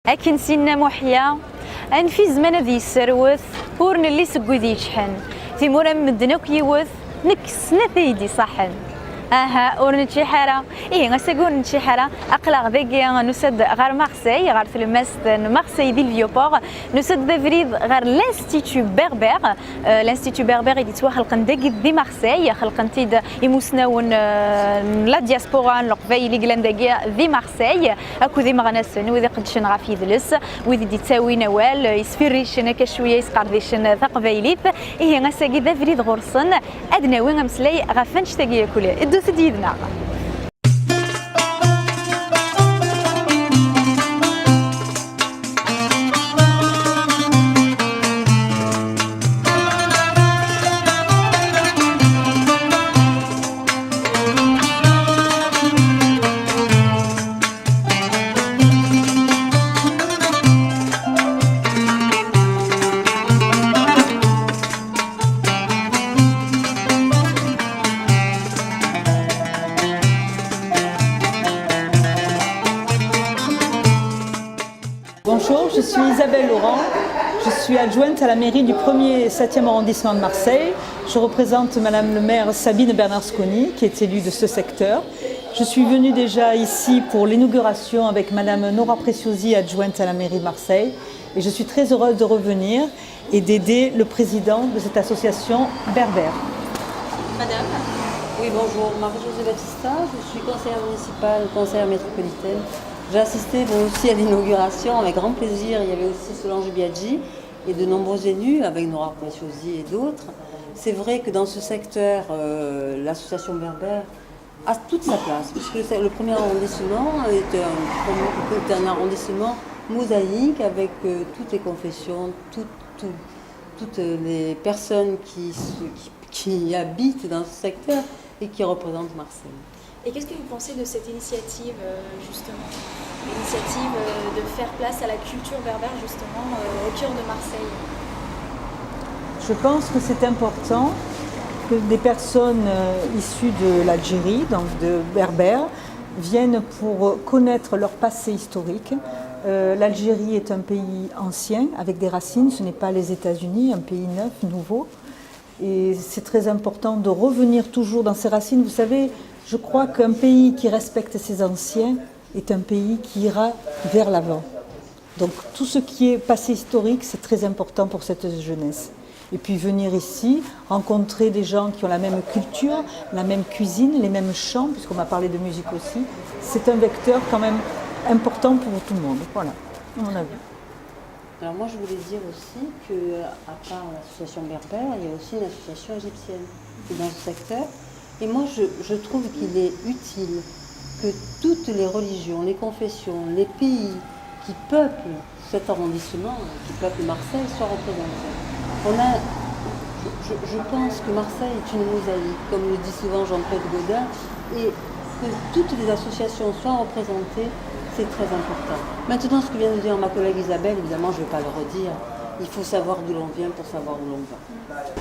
أكن سينا محيا أنفيز من ذي السروث ورن اللي سقو ذي شحن في مرة مدنوك يوث نكس نثيدي صحن ورن شي حارة غساقون شي حارة أقلق ذاكي نسد غير مارسي غير في المست مارسي دي الفيوبور نسد ذافريد غير لانستيتو بربر لانستيتو بربر اللي توخلقن داكي دي مارسي خلقن تيد يموسناون لا دياسبورا القبايلي قلان داكي دي مارسي اكو ذي مغناسن وذي قدشن غا في ذلس وذي دي تساوي نوال يسفريشن هكا شويه يسقرديشن ثقبايليت غساقي ذافريد غرسن ادنا وين مسلاي غفنش تاكي كله سديدنا. Bonjour, je suis Isabelle Laurent, je suis adjointe à la mairie du 1er et 7e arrondissement de Marseille. Je représente Madame le maire Sabine Bernasconi qui est élue de ce secteur. Je suis venue déjà ici pour l'inauguration avec Madame Nora Preciosi, adjointe à la mairie de Marseille. Et je suis très heureuse de revenir et d'aider le président de cette association Berbère. Madame. Oui, bonjour, Marie-Josée Battista, je suis conseillère municipale, conseillère métropolitaine. J'ai assisté aussi à l'inauguration avec grand plaisir. Il y avait aussi Solange Biaggi et de nombreux élus avec Nora Preciosi et d'autres. C'est vrai que dans ce secteur, l'association Berbère a toute sa place, puisque le premier arrondissement est un arrondissement mosaïque avec toutes les confessions, toutes les personnes qui habitent dans ce secteur et qui représentent Marseille. Et qu'est-ce que vous pensez de cette initiative, justement, l'initiative de faire place à la culture berbère, justement, au cœur de Marseille? Je pense que c'est important que des personnes issues de l'Algérie, donc de berbères, viennent pour connaître leur passé historique. L'Algérie est un pays ancien, avec des racines, ce n'est pas les États-Unis, un pays neuf, nouveau. Et c'est très important de revenir toujours dans ses racines. Vous savez, je crois qu'un pays qui respecte ses anciens est un pays qui ira vers l'avant. Donc tout ce qui est passé historique, c'est très important pour cette jeunesse. Et puis venir ici, rencontrer des gens qui ont la même culture, la même cuisine, les mêmes chants, puisqu'on m'a parlé de musique aussi, c'est un vecteur quand même important pour tout le monde. Voilà, à mon avis. Alors moi je voulais dire aussi qu'à part l'association Berbère, il y a aussi une association égyptienne qui est dans ce secteur. Et moi je trouve qu'il est utile que toutes les religions, les confessions, les pays qui peuplent cet arrondissement, qui peuplent Marseille, soient représentés. Je pense que Marseille est une mosaïque, comme le dit souvent Jean-Claude Gaudin, et que toutes les associations soient représentées, c'est très important. Maintenant, ce que vient de dire ma collègue Isabelle, évidemment, je ne vais pas le redire. Il faut savoir d'où l'on vient pour savoir où l'on va.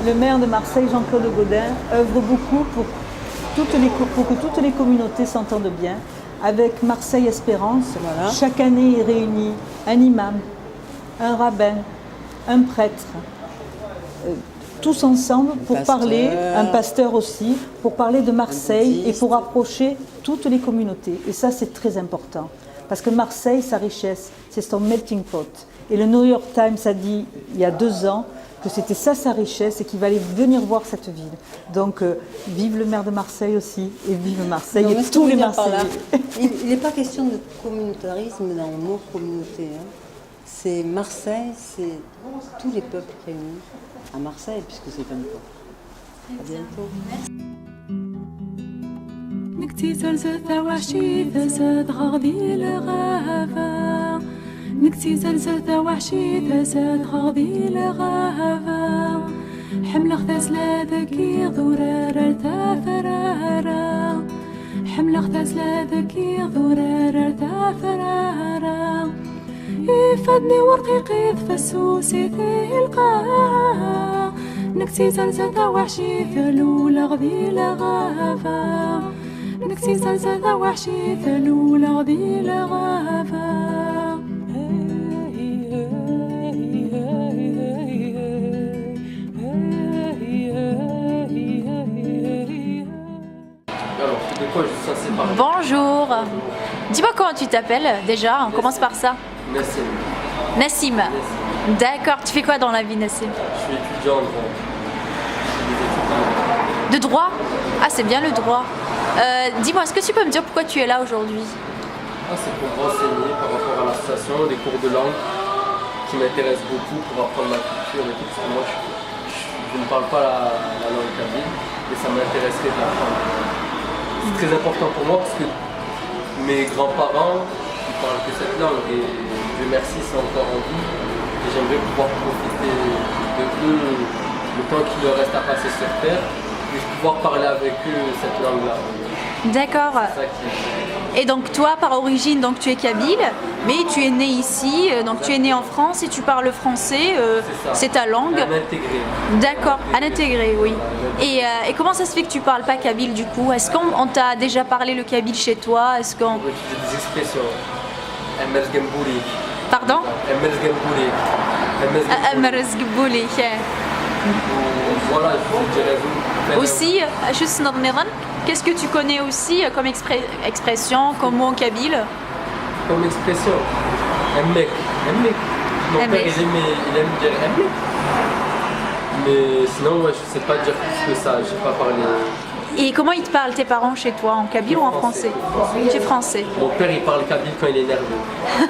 Le maire de Marseille, Jean-Claude Gaudin, œuvre beaucoup pour que toutes les communautés s'entendent bien. Avec Marseille Espérance, voilà. Chaque année, il réunit un imam, un rabbin, un prêtre, tous ensemble pour parler, un pasteur aussi, pour parler de Marseille et pour rapprocher toutes les communautés. Et ça, c'est très important. Parce que Marseille, sa richesse, c'est son melting pot. Et le New York Times a dit, il y a 2 ans, que c'était ça sa richesse et qu'il fallait venir voir cette ville. Donc, vive le maire de Marseille aussi, et vive Marseille et tous les Marseillais. Il n'est pas question de communautarisme dans le mot communauté. Hein. C'est Marseille, c'est tous les peuples réunis à Marseille, puisque c'est comme ça. À bientôt. Merci. نكتي زلزلة وحشي تزاد غاضي لغابة نكتي زلزلة وحشي تزاد غاضي لغابة حمل غتازلة ذكي ضرارة تافرارة حمل غتازلة ذكي ضرارة تافرارة يفادني ورقيقي فسوسي في القاعة نكتي زلزلة وحشي ثلولة غذي لغابة نكتي زلزلة وحشي ثلولة غذي لغابة Dis-moi comment tu t'appelles déjà, on commence par ça. Nassim. Nassim. D'accord, tu fais quoi dans la vie, Nassim? Je suis étudiant en droit. Je fais des études en droit. De droit? Ah, c'est bien le droit. Dis-moi, est-ce que tu peux me dire pourquoi tu es là aujourd'hui? C'est pour me renseigner par rapport à l'association, des cours de langue qui m'intéressent beaucoup pour apprendre ma culture et tout, parce que moi je ne parle pas la langue kabyle et ça m'intéresserait de l'apprendre. C'est très important pour moi parce que mes grands-parents ils parlent que cette langue et Dieu merci c'est encore en vie et j'aimerais pouvoir profiter de eux le temps qu'il leur reste à passer sur terre et pouvoir parler avec eux cette langue-là. D'accord. C'est ça qui est... Et donc toi, par origine, donc tu es kabyle, mais tu es né ici, donc tu es né en France et tu parles français, c'est ta langue. Un intégré. D'accord, à l'intégrer, oui. Et comment ça se fait que tu parles pas kabyle du coup? Est-ce qu'on t'a déjà parlé le kabyle chez toi? Est-ce qu'on... On va utiliser des expressions. Emel Gambouli. Pardon? Emel Gambouli. Amarz Gbouli. Voilà, je dirais. Aussi, juste Nadmiran, qu'est-ce que tu connais aussi comme expression, comme mot en kabyle? Comme expression. Emmek. Mon père Emmek. il aime dire Emmek. Mais sinon, ouais, je sais pas dire plus que ça, je sais pas parler. Et comment ils te parlent tes parents chez toi, en kabyle ou en français? Tu es français. Mon père il parle kabyle quand il est nerveux.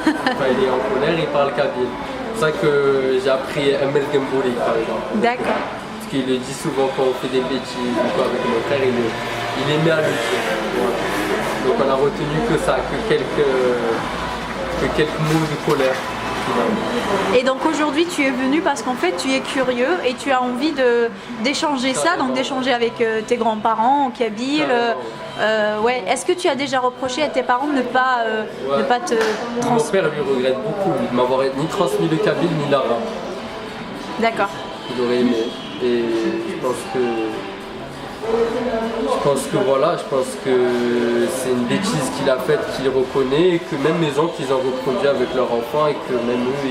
Quand il est en colère, il parle kabyle. C'est ça que j'ai appris Emel Gambouli par exemple. D'accord. Parce qu'il le dit souvent quand on fait des bêtises ou quoi avec mon frère, il aimait à le dire. Voilà. Donc on a retenu que ça, que quelques mots de colère. Et donc aujourd'hui tu es venu parce qu'en fait tu es curieux et tu as envie d'échanger ça, donc d'échanger avec tes grands-parents en kabyle. Ouais. Est-ce que tu as déjà reproché à tes parents de ne pas te Mon transmettre? père lui regrette beaucoup de m'avoir ni transmis le kabyle ni l'arabe. D'accord. Il aurait aimé. Et je pense que c'est une bêtise qu'il a faite, qu'il reconnaît, et que même mes oncles ils ont reproduit avec leurs enfants et que même eux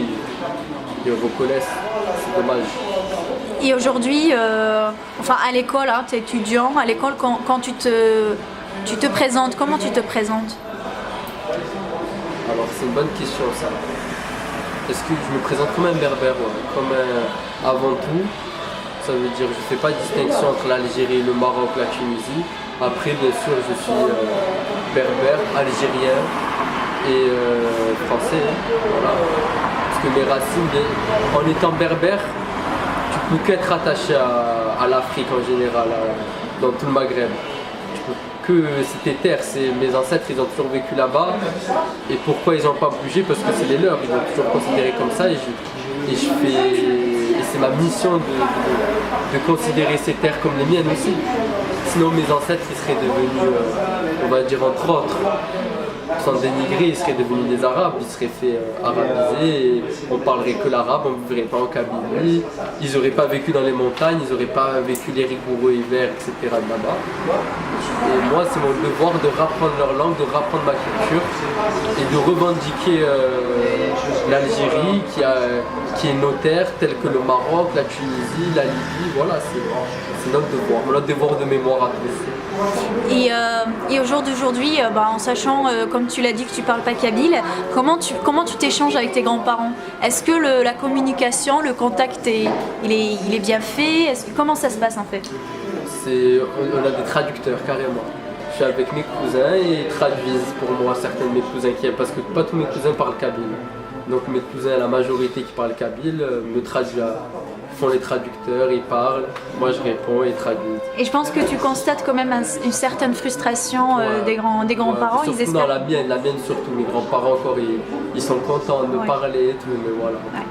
ils reconnaissent. C'est dommage. Et aujourd'hui, enfin à l'école, hein, tu es étudiant, à l'école quand tu te présentes, comment tu te présentes? Alors c'est une bonne question ça. Est-ce que je me présente comme un berbère, avant tout? Ça veut dire je ne fais pas de distinction entre l'Algérie, le Maroc, la Tunisie. Après bien sûr je suis berbère, algérien et français. Voilà. Parce que mes racines, en étant berbère, tu ne peux qu'être attaché à l'Afrique en général, dans tout le Maghreb. C'est tes terres, mes ancêtres ils ont toujours vécu là-bas et pourquoi ils n'ont pas bougé? Parce que c'est les leurs, ils ont toujours considéré comme ça et c'est ma mission de considérer ces terres comme les miennes aussi. Sinon mes ancêtres ils seraient devenus, on va dire entre autres, sans dénigrer, ils seraient devenus des arabes, ils seraient fait arabiser, on parlerait que l'arabe, on ne vivrait pas en Kabylie, ils n'auraient pas vécu dans les montagnes, ils n'auraient pas vécu les rigoureux hivers, etc. là-bas. Et moi c'est mon devoir de rapprendre leur langue, de rapprendre ma culture et de revendiquer l'Algérie qui est nos terres, telles que le Maroc, la Tunisie, la Libye, voilà, c'est notre devoir de mémoire à tous. Et au jour d'aujourd'hui, en sachant, comme tu l'as dit, que tu parles pas kabyle, comment tu t'échanges avec tes grands-parents? Est-ce que la communication, le contact, il est bien fait? Comment ça se passe en fait? On a des traducteurs carrément. Je suis avec mes cousins et ils traduisent pour moi certains de mes cousins parce que pas tous mes cousins parlent kabyle. Donc mes cousins, la majorité qui parlent kabyle, me traduisent, font les traducteurs, ils parlent, moi je réponds et ils traduisent. Et je pense que tu constates quand même une certaine frustration des grands-parents. Surtout Ils espèrent... la mienne surtout, mes grands-parents encore, ils sont contents de me parler et tout, mais voilà. Ouais.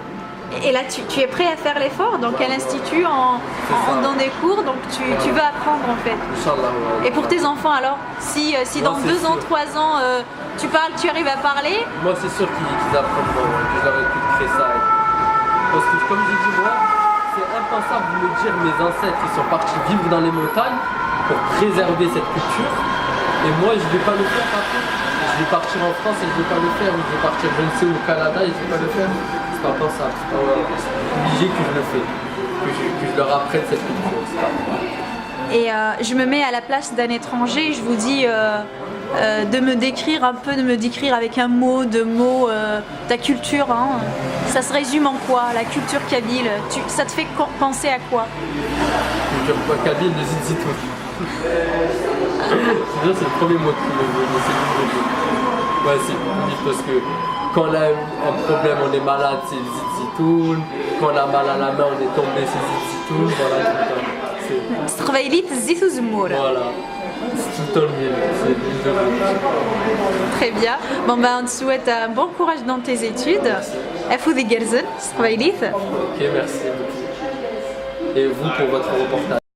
Et là, tu es prêt à faire l'effort? Dans quel institut? Dans des cours? Donc tu veux apprendre en fait. Inch'Allah, ouais. Et pour tes enfants alors? Si dans 2 ans, 3 ans, tu arrives à parler? Moi c'est sûr qu'ils apprendront, que je leur inculquerai ça. Parce que comme j'ai dit moi, c'est impensable de me dire mes ancêtres ils sont partis vivre dans les montagnes pour préserver cette culture. Et moi je ne vais pas le faire après. Je vais partir en France et je ne vais pas le faire. Ou je vais partir je ne sais où au Canada et je ne vais pas le faire. C'est pas impensable, c'est pas obligé que je le fais. Que je leur apprenne cette culture. Et je me mets à la place d'un étranger, je vous dis de me décrire un peu, de me décrire avec un mot, deux mots, ta culture. Hein. Ça se résume en quoi, la culture kabyle? Ça te fait penser à quoi? Culture kabyle, le zitzitoun. C'est le premier mot qui me vient, c'est le mot. Ouais, c'est vite parce que quand on a un problème, on est malade, c'est le zitzitoun. Quand on a mal à la main, on est tombé, c'est le zitzitoun. Voilà, tout le temps. Stravailit zit uzmour. Voilà, c'est tout le temps l'huile, c'est l'huile de bouche. Très bien. Bon ben on te souhaite un bon courage dans tes études. Afou des Gerzen, Stravailit. Ok, merci beaucoup. Et vous pour votre reportage.